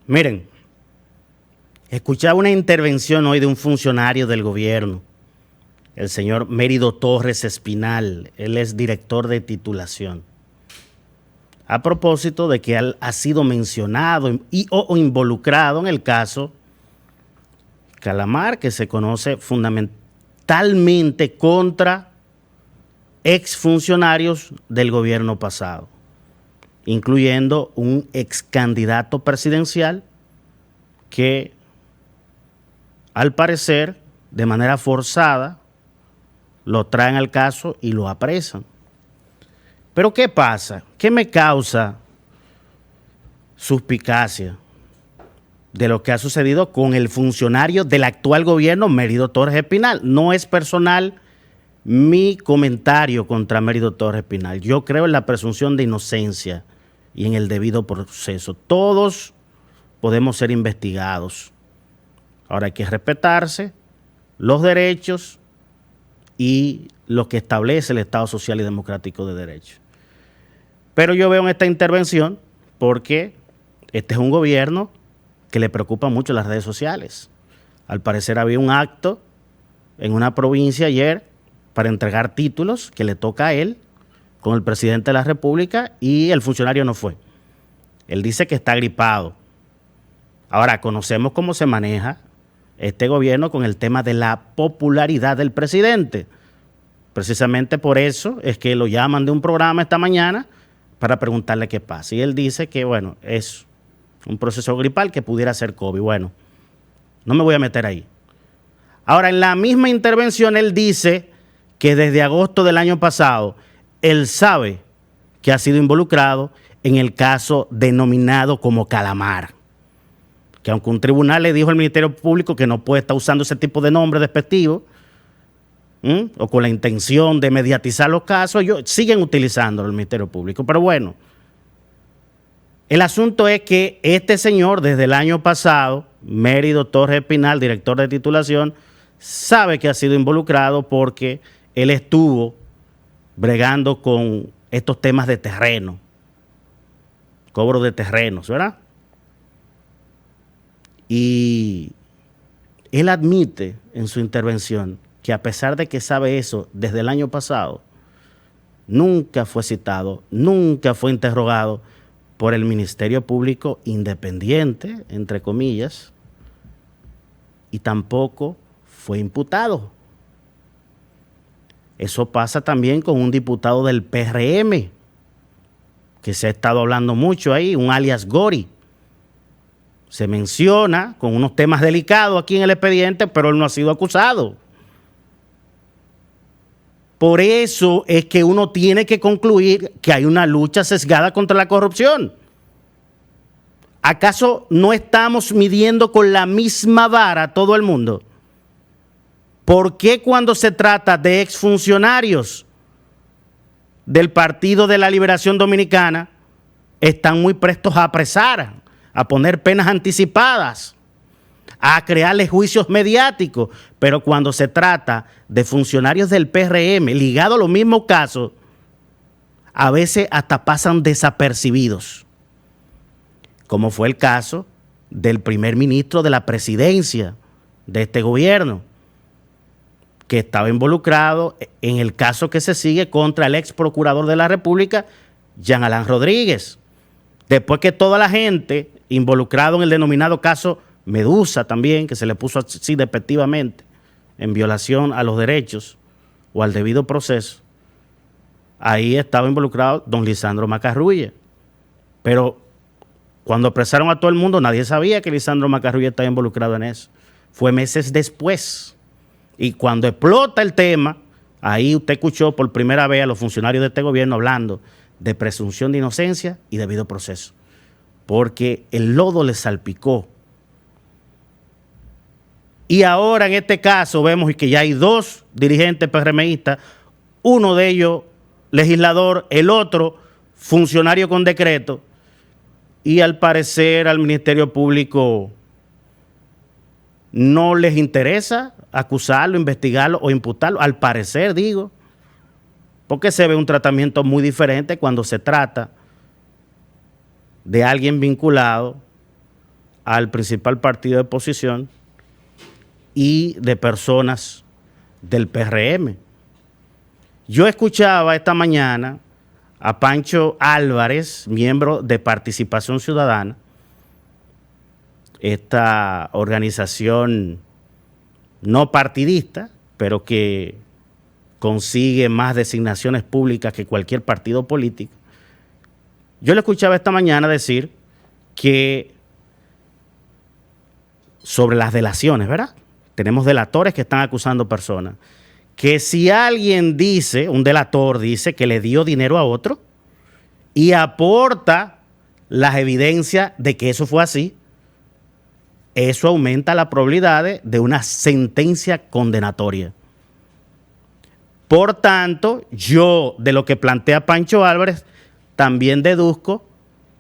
Miren, escuchaba una intervención hoy de un funcionario del gobierno, el señor Mérido Torres Espinal. Él es director de titulación. A propósito de que él ha sido mencionado o involucrado en el caso Calamar, que se conoce fundamentalmente contra exfuncionarios del gobierno pasado, incluyendo un ex candidato presidencial que, al parecer, de manera forzada, lo traen al caso y lo apresan. Pero ¿qué pasa? ¿Qué me causa suspicacia de lo que ha sucedido con el funcionario del actual gobierno, Mérido Torres Espinal? No es personal mi comentario contra Mérido Torres Espinal. Yo creo en la presunción de inocencia y en el debido proceso. Todos podemos ser investigados. Ahora hay que respetarse los derechos y lo que establece el Estado Social y Democrático de Derecho. Pero yo veo en esta intervención, porque este es un gobierno que le preocupa mucho las redes sociales. Al parecer había un acto en una provincia ayer para entregar títulos que le toca a él con el presidente de la República y el funcionario no fue. Él dice que está gripado. Ahora, conocemos cómo se maneja este gobierno con el tema de la popularidad del presidente. Precisamente por eso es que lo llaman de un programa esta mañana para preguntarle qué pasa. Y él dice que, bueno, es un proceso gripal que pudiera ser COVID. Bueno, no me voy a meter ahí. Ahora, en la misma intervención, él dice que desde agosto del año pasado, él sabe que ha sido involucrado en el caso denominado como Calamar. Que aunque un tribunal le dijo al Ministerio Público que no puede estar usando ese tipo de nombre despectivo, o con la intención de mediatizar los casos, ellos siguen utilizándolo el Ministerio Público. Pero bueno, el asunto es que este señor, desde el año pasado, Mérido Torres Espinal, director de titulación, sabe que ha sido involucrado porque él estuvo bregando con estos temas de terreno, cobro de terrenos, ¿verdad? Y él admite en su intervención que a pesar de que sabe eso desde el año pasado, nunca fue citado, nunca fue interrogado por el Ministerio Público independiente, entre comillas, y tampoco fue imputado. Eso pasa también con un diputado del PRM, que se ha estado hablando mucho ahí, un alias Gori. Se menciona con unos temas delicados aquí en el expediente, pero él no ha sido acusado. Por eso es que uno tiene que concluir que hay una lucha sesgada contra la corrupción. ¿Acaso no estamos midiendo con la misma vara a todo el mundo? ¿Por qué cuando se trata de exfuncionarios del Partido de la Liberación Dominicana están muy prestos a apresar, a poner penas anticipadas, a crearle juicios mediáticos, pero cuando se trata de funcionarios del PRM ligados a los mismos casos, a veces hasta pasan desapercibidos, como fue el caso del primer ministro de la presidencia de este gobierno, que estaba involucrado en el caso que se sigue contra el ex procurador de la República, Jean Alain Rodríguez. Después que toda la gente involucrada en el denominado caso Medusa también, que se le puso así despectivamente, en violación a los derechos o al debido proceso, ahí estaba involucrado don Lisandro Macarrulla. Pero cuando apresaron a todo el mundo, nadie sabía que Lisandro Macarrulla estaba involucrado en eso. Fue meses después. Y cuando explota el tema, ahí usted escuchó por primera vez a los funcionarios de este gobierno hablando de presunción de inocencia y debido proceso. Porque el lodo le salpicó. Y ahora en este caso vemos que ya hay dos dirigentes PRMistas, uno de ellos legislador, el otro funcionario con decreto, y al parecer al Ministerio Público no les interesa acusarlo, investigarlo o imputarlo, al parecer digo, porque se ve un tratamiento muy diferente cuando se trata de alguien vinculado al principal partido de oposición y de personas del PRM. Yo escuchaba esta mañana a Pancho Álvarez, miembro de Participación Ciudadana, esta organización no partidista, pero que consigue más designaciones públicas que cualquier partido político. Yo le escuchaba esta mañana decir que sobre las delaciones, ¿verdad? Tenemos delatores que están acusando personas. Que si alguien dice, un delator dice que le dio dinero a otro y aporta las evidencias de que eso fue así, eso aumenta la probabilidad de una sentencia condenatoria. Por tanto, yo de lo que plantea Pancho Álvarez también deduzco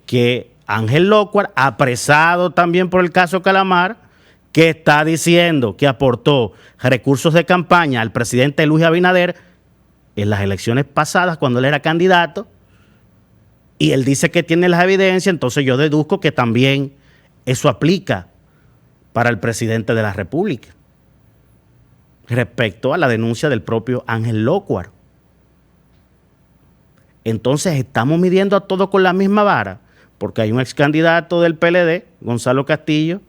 que Ángel Lócuar, apresado también por el caso Calamar, que está diciendo que aportó recursos de campaña al presidente Luis Abinader en las elecciones pasadas cuando él era candidato, y él dice que tiene las evidencias, entonces yo deduzco que también eso aplica para el presidente de la República respecto a la denuncia del propio Ángel Lócuar. Entonces estamos midiendo a todos con la misma vara, porque hay un ex candidato del PLD, Gonzalo Castillo,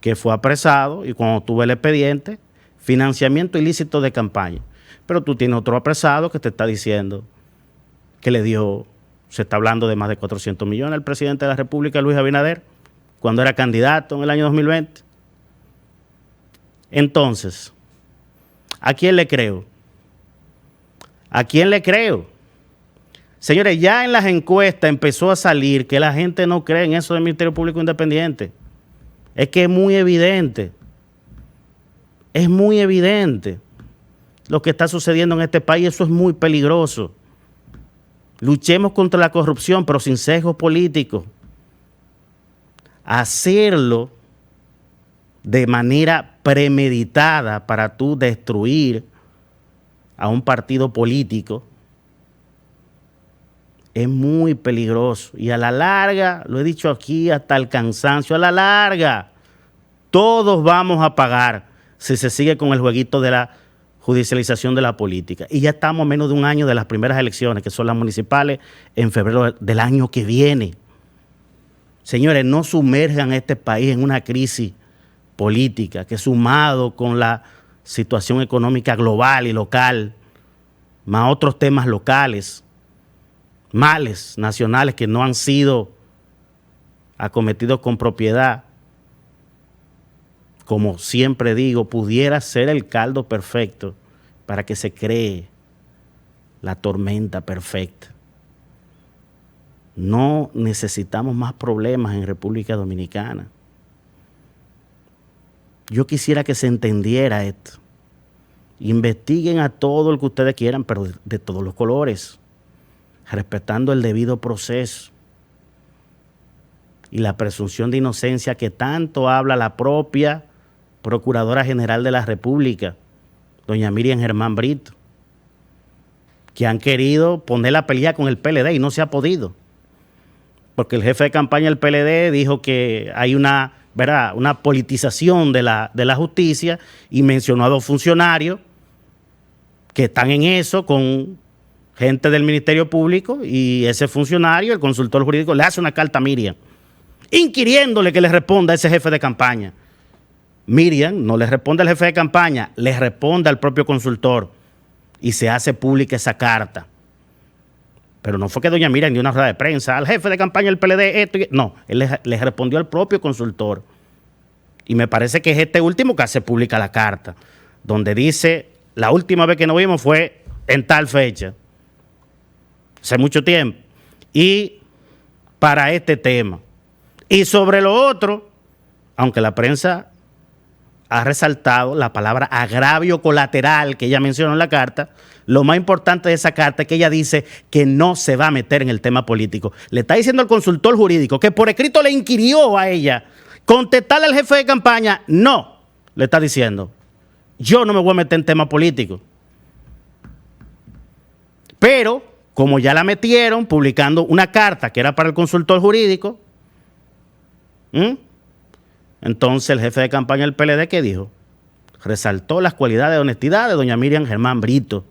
que fue apresado y cuando tuve el expediente, financiamiento ilícito de campaña. Pero tú tienes otro apresado que te está diciendo que le dio, se está hablando de más de 400 millones al presidente de la República, Luis Abinader, cuando era candidato en el año 2020. Entonces, ¿a quién le creo? ¿A quién le creo? Señores, ya en las encuestas empezó a salir que la gente no cree en eso del Ministerio Público Independiente. Es que es muy evidente. Es muy evidente lo que está sucediendo en este país. Eso es muy peligroso. Luchemos contra la corrupción, pero sin sesgos políticos. Hacerlo de manera premeditada para tú destruir a un partido político es muy peligroso. Y a la larga, lo he dicho aquí hasta el cansancio, a la larga, todos vamos a pagar si se sigue con el jueguito de la judicialización de la política. Y ya estamos a menos de un año de las primeras elecciones, que son las municipales, en febrero del año que viene. Señores, no sumerjan a este país en una crisis política que, sumado con la situación económica global y local, más otros temas locales, males nacionales que no han sido acometidos con propiedad, como siempre digo, pudiera ser el caldo perfecto para que se cree la tormenta perfecta. No necesitamos más problemas en República Dominicana. Yo quisiera que se entendiera esto. Investiguen a todo lo que ustedes quieran, pero de todos los colores, respetando el debido proceso y la presunción de inocencia que tanto habla la propia Procuradora General de la República, doña Miriam Germán Brito, que han querido poner la pelea con el PLD y no se ha podido, porque el jefe de campaña del PLD dijo que hay una politización de la justicia y mencionó a 2 funcionarios que están en eso con gente del Ministerio Público, y ese funcionario, el consultor jurídico, le hace una carta a Miriam inquiriéndole que le responda a ese jefe de campaña. Miriam no le responde al jefe de campaña, le responde al propio consultor y se hace pública esa carta. Pero no fue que doña Miriam dio una rueda de prensa al jefe de campaña del PLD, esto y... No, él le respondió al propio consultor. Y me parece que es este último que hace pública la carta, donde dice, la última vez que nos vimos fue en tal fecha, hace mucho tiempo, y para este tema. Y sobre lo otro, aunque la prensa ha resaltado la palabra agravio colateral que ella menciona en la carta, lo más importante de esa carta es que ella dice que no se va a meter en el tema político. Le está diciendo al consultor jurídico que por escrito le inquirió a ella contestarle al jefe de campaña. No, le está diciendo, yo no me voy a meter en tema político. Pero, como ya la metieron publicando una carta que era para el consultor jurídico, Entonces el jefe de campaña del PLD, ¿qué dijo? Resaltó las cualidades de honestidad de doña Miriam Germán Brito.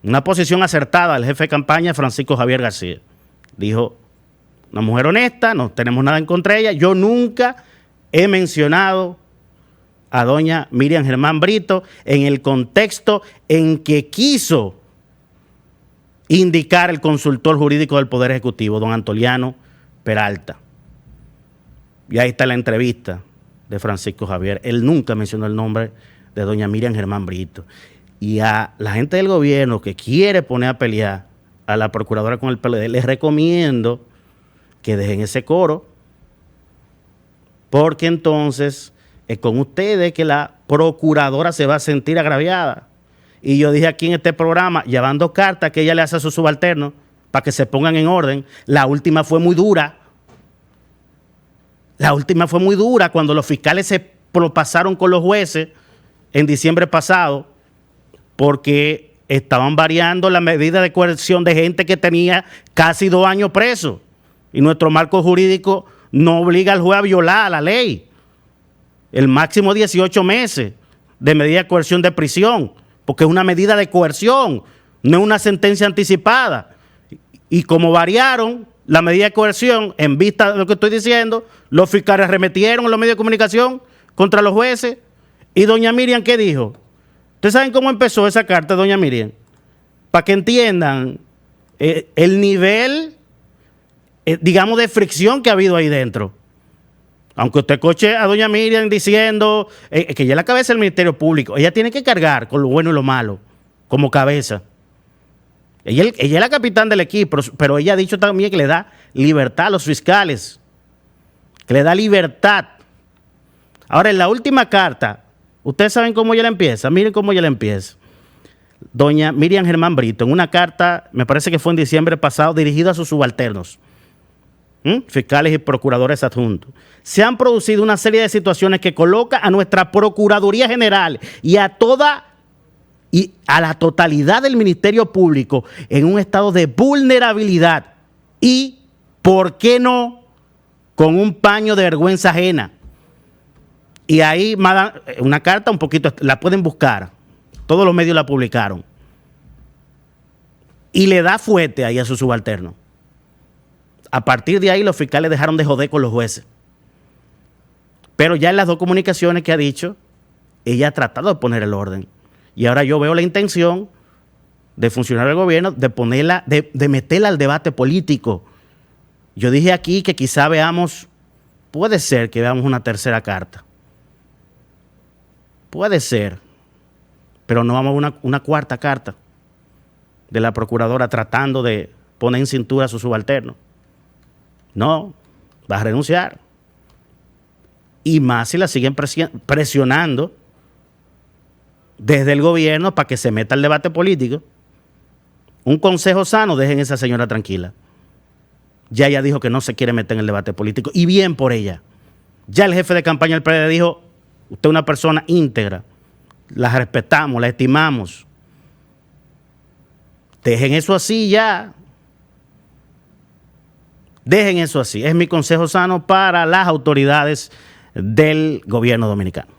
Una posición acertada del jefe de campaña, Francisco Javier García. Dijo, una mujer honesta, no tenemos nada en contra de ella. Yo nunca he mencionado a doña Miriam Germán Brito en el contexto en que quiso indicar el consultor jurídico del Poder Ejecutivo, don Antoliano Peralta. Y ahí está la entrevista de Francisco Javier. Él nunca mencionó el nombre de doña Miriam Germán Brito. Y a la gente del gobierno que quiere poner a pelear a la procuradora con el PLD, les recomiendo que dejen ese coro, porque entonces es con ustedes que la procuradora se va a sentir agraviada. Y yo dije aquí en este programa, llevando cartas que ella le hace a sus subalternos para que se pongan en orden. La última fue muy dura. La última fue muy dura cuando los fiscales se pasaron con los jueces en diciembre pasado, porque estaban variando la medida de coerción de gente que tenía casi 2 años preso. Y nuestro marco jurídico no obliga al juez a violar la ley. El máximo 18 meses de medida de coerción de prisión, porque es una medida de coerción, no es una sentencia anticipada. Y como variaron la medida de coerción en vista de lo que estoy diciendo, los fiscales arremetieron en los medios de comunicación contra los jueces. ¿Y doña Miriam qué dijo? ¿Ustedes saben cómo empezó esa carta, doña Miriam? Para que entiendan el nivel, digamos, de fricción que ha habido ahí dentro. Aunque usted escuche a doña Miriam diciendo que ella es la cabeza del Ministerio Público, ella tiene que cargar con lo bueno y lo malo, como cabeza. Ella es la capitán del equipo, pero ella ha dicho también que le da libertad a los fiscales, que le da libertad. Ahora, en la última carta, ustedes saben cómo ella la empieza. Miren cómo ella la empieza. Doña Miriam Germán Brito, en una carta, me parece que fue en diciembre pasado, dirigida a sus subalternos, fiscales y procuradores adjuntos. Se han producido una serie de situaciones que coloca a nuestra Procuraduría General y a la totalidad del Ministerio Público en un estado de vulnerabilidad y, ¿por qué no?, con un paño de vergüenza ajena. Y ahí una carta un poquito, la pueden buscar, todos los medios la publicaron. Y le da fuerte ahí a su subalterno. A partir de ahí los fiscales dejaron de joder con los jueces. Pero ya en las 2 comunicaciones que ha dicho, ella ha tratado de poner el orden. Y ahora yo veo la intención de funcionarios del gobierno de ponerla, de meterla al debate político. Yo dije aquí que quizá veamos, puede ser que veamos una tercera carta. Puede ser, pero no vamos a una cuarta carta de la procuradora tratando de poner en cintura a su subalterno. No, va a renunciar. Y más si la siguen presionando desde el gobierno para que se meta al debate político. Un consejo sano, dejen a esa señora tranquila. Ya ella dijo que no se quiere meter en el debate político, y bien por ella. Ya el jefe de campaña del PLD dijo, usted es una persona íntegra, la respetamos, la estimamos. Dejen eso así ya. Dejen eso así. Es mi consejo sano para las autoridades del gobierno dominicano.